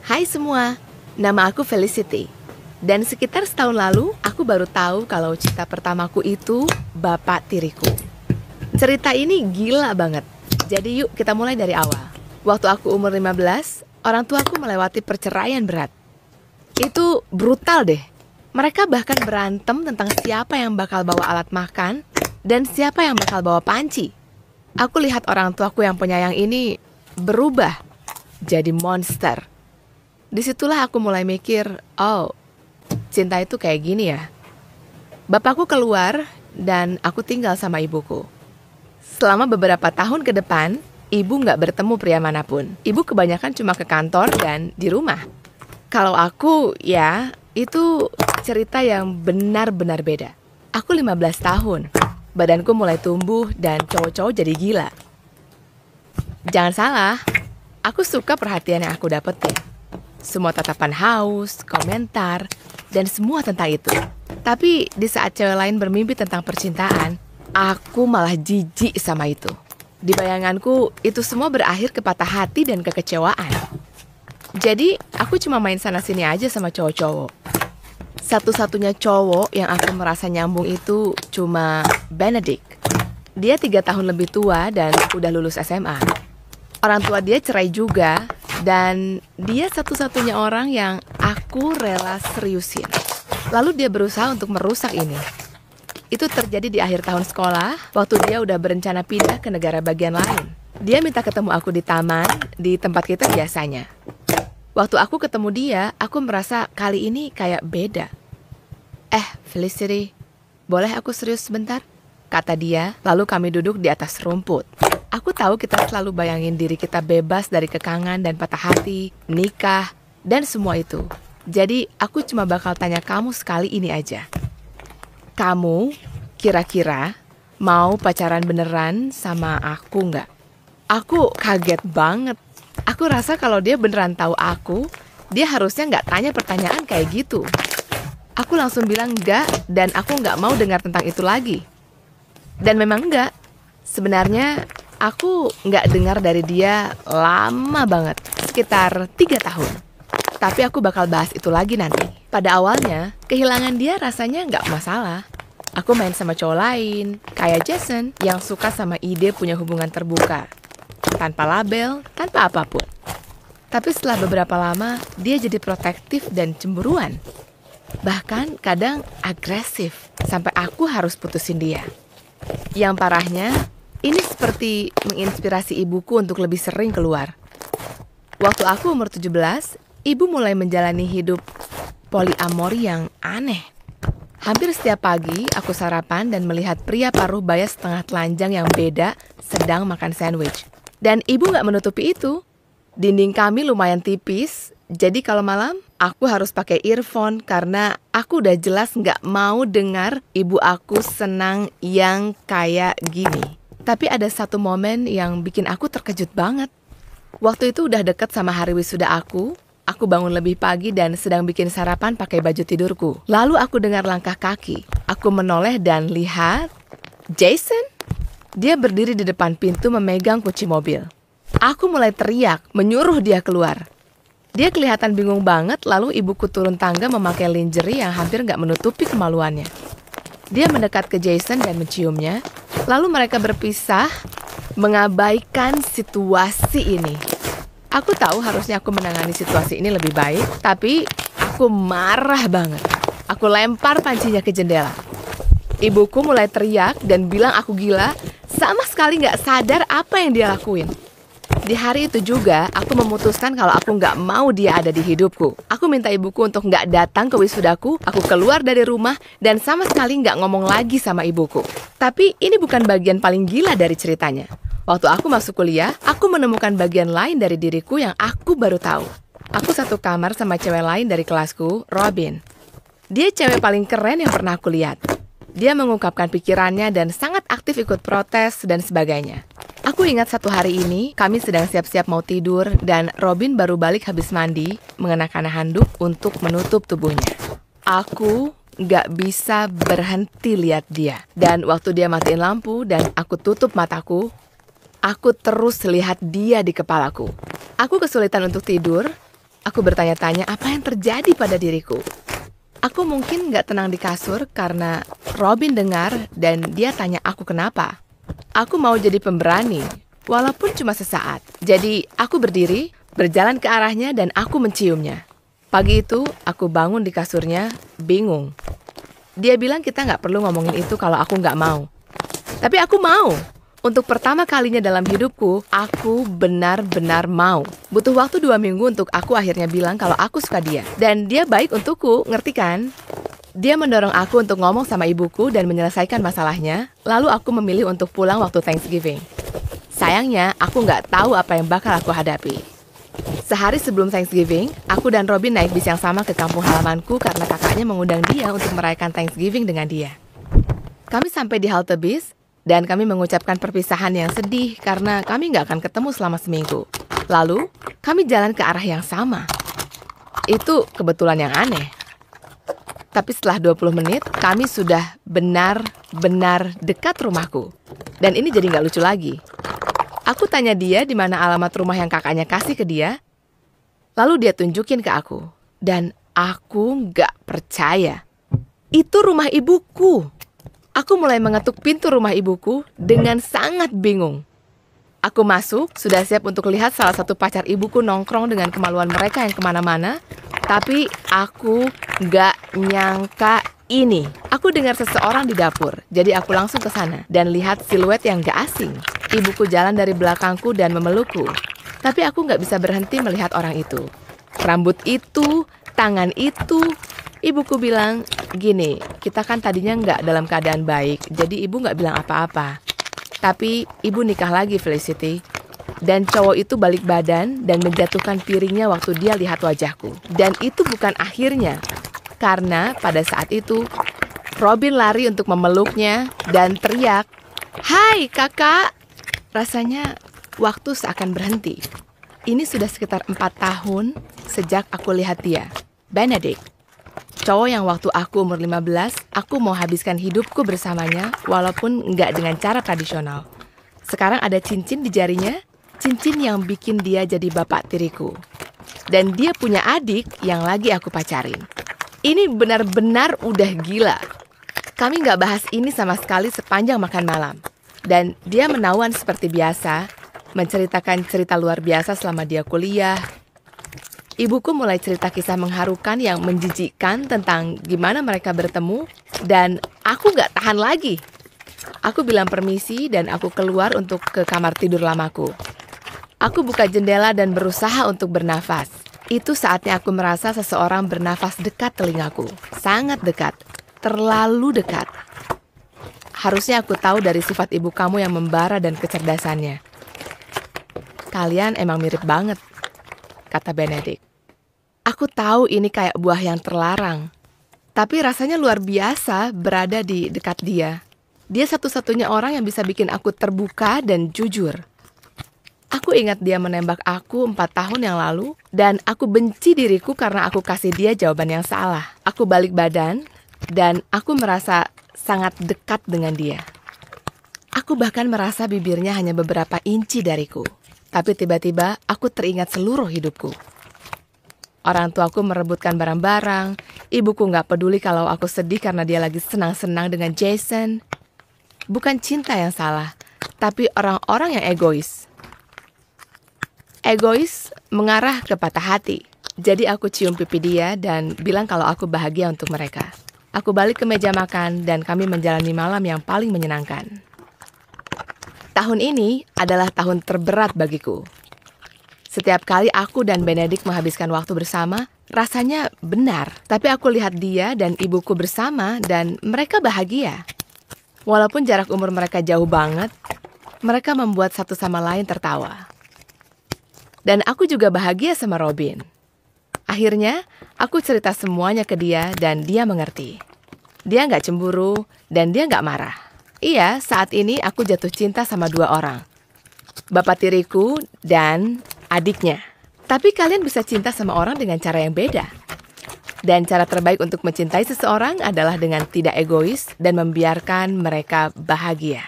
Hai semua, nama aku Felicity. Dan sekitar setahun lalu, aku baru tahu kalau cinta pertamaku itu bapak tiriku. Cerita ini gila banget. Jadi yuk kita mulai dari awal. Waktu aku umur 15, orang tuaku melewati perceraian berat. Itu brutal deh. Mereka bahkan berantem tentang siapa yang bakal bawa alat makan dan siapa yang bakal bawa panci. Aku lihat orang tuaku yang penyayang ini berubah jadi monster. Disitulah aku mulai mikir, oh, cinta itu kayak gini ya. Bapakku keluar dan aku tinggal sama ibuku. Selama beberapa tahun ke depan, ibu nggak bertemu pria manapun. Ibu kebanyakan cuma ke kantor dan di rumah. Kalau aku, ya, itu cerita yang benar-benar beda. Aku 15 tahun. Badanku mulai tumbuh dan cowok-cowok jadi gila. Jangan salah, aku suka perhatian yang aku dapetin. Semua tatapan haus, komentar, dan semua tentang itu. Tapi di saat cewek lain bermimpi tentang percintaan, aku malah jijik sama itu. Di bayanganku, itu semua berakhir ke patah hati dan kekecewaan. Jadi, aku cuma main sana-sini aja sama cowok-cowok. Satu-satunya cowok yang aku merasa nyambung itu cuma Benedict. Dia 3 tahun lebih tua dan udah lulus SMA. Orang tua dia cerai juga, dan dia satu-satunya orang yang aku rela seriusin. Lalu dia berusaha untuk merusak ini. Itu terjadi di akhir tahun sekolah, waktu dia udah berencana pindah ke negara bagian lain. Dia minta ketemu aku di taman, di tempat kita biasanya. Waktu aku ketemu dia, aku merasa kali ini kayak beda. Felicity, boleh aku serius sebentar? Kata dia, lalu kami duduk di atas rumput. Aku tahu kita selalu bayangin diri kita bebas dari kekangan dan patah hati, nikah, dan semua itu. Jadi, aku cuma bakal tanya kamu sekali ini aja. Kamu, kira-kira, mau pacaran beneran sama aku nggak? Aku kaget banget. Aku rasa kalau dia beneran tahu aku, dia harusnya nggak tanya pertanyaan kayak gitu. Aku langsung bilang enggak, dan aku nggak mau dengar tentang itu lagi. Dan memang enggak. Sebenarnya, aku nggak dengar dari dia lama banget, sekitar 3 tahun. Tapi aku bakal bahas itu lagi nanti. Pada awalnya, kehilangan dia rasanya nggak masalah. Aku main sama cowok lain, kayak Jason, yang suka sama ide punya hubungan terbuka. Tanpa label, tanpa apapun. Tapi setelah beberapa lama, dia jadi protektif dan cemburuan. Bahkan kadang agresif, sampai aku harus putusin dia. Yang parahnya, ini seperti menginspirasi ibuku untuk lebih sering keluar. Waktu aku umur 17, ibu mulai menjalani hidup poliamori yang aneh. Hampir setiap pagi, aku sarapan dan melihat pria paruh baya setengah telanjang yang beda sedang makan sandwich. Dan ibu nggak menutupi itu. Dinding kami lumayan tipis, jadi kalau malam, aku harus pakai earphone karena aku udah jelas nggak mau dengar ibu aku senang yang kayak gini. Tapi ada satu momen yang bikin aku terkejut banget. Waktu itu udah deket sama hari wisuda aku bangun lebih pagi dan sedang bikin sarapan pakai baju tidurku. Lalu aku dengar langkah kaki. Aku menoleh dan lihat Jason. Dia berdiri di depan pintu memegang kunci mobil. Aku mulai teriak, menyuruh dia keluar. Dia kelihatan bingung banget, lalu ibuku turun tangga memakai lingerie yang hampir nggak menutupi kemaluannya. Dia mendekat ke Jason dan menciumnya, lalu mereka berpisah, mengabaikan situasi ini. Aku tahu harusnya aku menangani situasi ini lebih baik, tapi aku marah banget. Aku lempar pancinya ke jendela. Ibuku mulai teriak dan bilang aku gila, sama sekali nggak sadar apa yang dia lakuin. Di hari itu juga, aku memutuskan kalau aku nggak mau dia ada di hidupku. Aku minta ibuku untuk nggak datang ke wisudaku, aku keluar dari rumah, dan sama sekali nggak ngomong lagi sama ibuku. Tapi ini bukan bagian paling gila dari ceritanya. Waktu aku masuk kuliah, aku menemukan bagian lain dari diriku yang aku baru tahu. Aku satu kamar sama cewek lain dari kelasku, Robin. Dia cewek paling keren yang pernah aku lihat. Dia mengungkapkan pikirannya dan sangat aktif ikut protes dan sebagainya. Aku ingat satu hari ini, kami sedang siap-siap mau tidur dan Robin baru balik habis mandi, mengenakan handuk untuk menutup tubuhnya. Aku nggak bisa berhenti lihat dia. Dan waktu dia matiin lampu dan aku tutup mataku, aku terus lihat dia di kepalaku. Aku kesulitan untuk tidur Aku bertanya-tanya apa yang terjadi pada diriku. Aku mungkin nggak tenang di kasur karena Robin dengar dan dia tanya aku kenapa. Aku mau jadi pemberani, walaupun cuma sesaat. Jadi aku berdiri, berjalan ke arahnya dan aku menciumnya. Pagi itu aku bangun di kasurnya, bingung. Dia bilang kita nggak perlu ngomongin itu kalau aku nggak mau. Tapi aku mau. Untuk pertama kalinya dalam hidupku, aku benar-benar mau. Butuh waktu 2 minggu untuk aku akhirnya bilang kalau aku suka dia. Dan dia baik untukku, ngerti kan? Dia mendorong aku untuk ngomong sama ibuku dan menyelesaikan masalahnya. Lalu aku memilih untuk pulang waktu Thanksgiving. Sayangnya, aku nggak tahu apa yang bakal aku hadapi. Sehari sebelum Thanksgiving, aku dan Robin naik bis yang sama ke kampung halamanku karena kakaknya mengundang dia untuk merayakan Thanksgiving dengan dia. Kami sampai di halte bis, dan kami mengucapkan perpisahan yang sedih karena kami nggak akan ketemu selama seminggu. Lalu, kami jalan ke arah yang sama. Itu kebetulan yang aneh. Tapi setelah 20 menit, kami sudah benar-benar dekat rumahku. Dan ini jadi nggak lucu lagi. Aku tanya dia di mana alamat rumah yang kakaknya kasih ke dia. Lalu dia tunjukin ke aku. Dan aku nggak percaya. Itu rumah ibuku. Aku mulai mengetuk pintu rumah ibuku dengan sangat bingung. Aku masuk, sudah siap untuk lihat salah satu pacar ibuku nongkrong dengan kemaluan mereka yang kemana-mana. Tapi aku nggak nyangka ini. Aku dengar seseorang di dapur, jadi aku langsung ke sana dan lihat siluet yang gak asing. Ibuku jalan dari belakangku dan memelukku. Tapi aku nggak bisa berhenti melihat orang itu. Rambut itu, tangan itu. Ibuku bilang, gini, kita kan tadinya nggak dalam keadaan baik, jadi ibu nggak bilang apa-apa. Tapi ibu nikah lagi, Felicity. Dan cowok itu balik badan dan menjatuhkan piringnya waktu dia lihat wajahku. Dan itu bukan akhirnya. Karena pada saat itu, Robin lari untuk memeluknya dan teriak, "Hai kakak!" Rasanya waktu seakan berhenti. Ini sudah sekitar 4 tahun sejak aku lihat dia, Benedict. Cowok yang waktu aku umur 15, aku mau habiskan hidupku bersamanya walaupun nggak dengan cara tradisional. Sekarang ada cincin di jarinya, cincin yang bikin dia jadi bapak tiriku. Dan dia punya adik yang lagi aku pacarin. Ini benar-benar udah gila. Kami nggak bahas ini sama sekali sepanjang makan malam. Dan dia menawan seperti biasa, menceritakan cerita luar biasa selama dia kuliah. Ibuku mulai cerita kisah mengharukan yang menjijikkan tentang gimana mereka bertemu, dan aku nggak tahan lagi. Aku bilang permisi dan aku keluar untuk ke kamar tidur lamaku. Aku buka jendela dan berusaha untuk bernafas. Itu saatnya aku merasa seseorang bernafas dekat telingaku. Sangat dekat, terlalu dekat. Harusnya aku tahu dari sifat ibu kamu yang membara dan kecerdasannya. Kalian emang mirip banget, kata Benedict. Aku tahu ini kayak buah yang terlarang. Tapi rasanya luar biasa berada di dekat dia. Dia satu-satunya orang yang bisa bikin aku terbuka dan jujur. Aku ingat dia menembak aku 4 tahun yang lalu, dan aku benci diriku karena aku kasih dia jawaban yang salah. Aku balik badan, dan aku merasa sangat dekat dengan dia. Aku bahkan merasa bibirnya hanya beberapa inci dariku. Tapi tiba-tiba aku teringat seluruh hidupku. Orang tuaku merebutkan barang-barang, ibuku nggak peduli kalau aku sedih karena dia lagi senang-senang dengan Jason. Bukan cinta yang salah, tapi orang-orang yang egois. Egois mengarah ke patah hati. Jadi aku cium pipi dia dan bilang kalau aku bahagia untuk mereka. Aku balik ke meja makan dan kami menjalani malam yang paling menyenangkan. Tahun ini adalah tahun terberat bagiku. Setiap kali aku dan Benedict menghabiskan waktu bersama, rasanya benar. Tapi aku lihat dia dan ibuku bersama dan mereka bahagia. Walaupun jarak umur mereka jauh banget, mereka membuat satu sama lain tertawa. Dan aku juga bahagia sama Robin. Akhirnya, aku cerita semuanya ke dia dan dia mengerti. Dia nggak cemburu dan dia nggak marah. Iya, saat ini aku jatuh cinta sama 2 orang. Bapak tiriku dan adiknya. Tapi kalian bisa cinta sama orang dengan cara yang beda. Dan cara terbaik untuk mencintai seseorang adalah dengan tidak egois dan membiarkan mereka bahagia.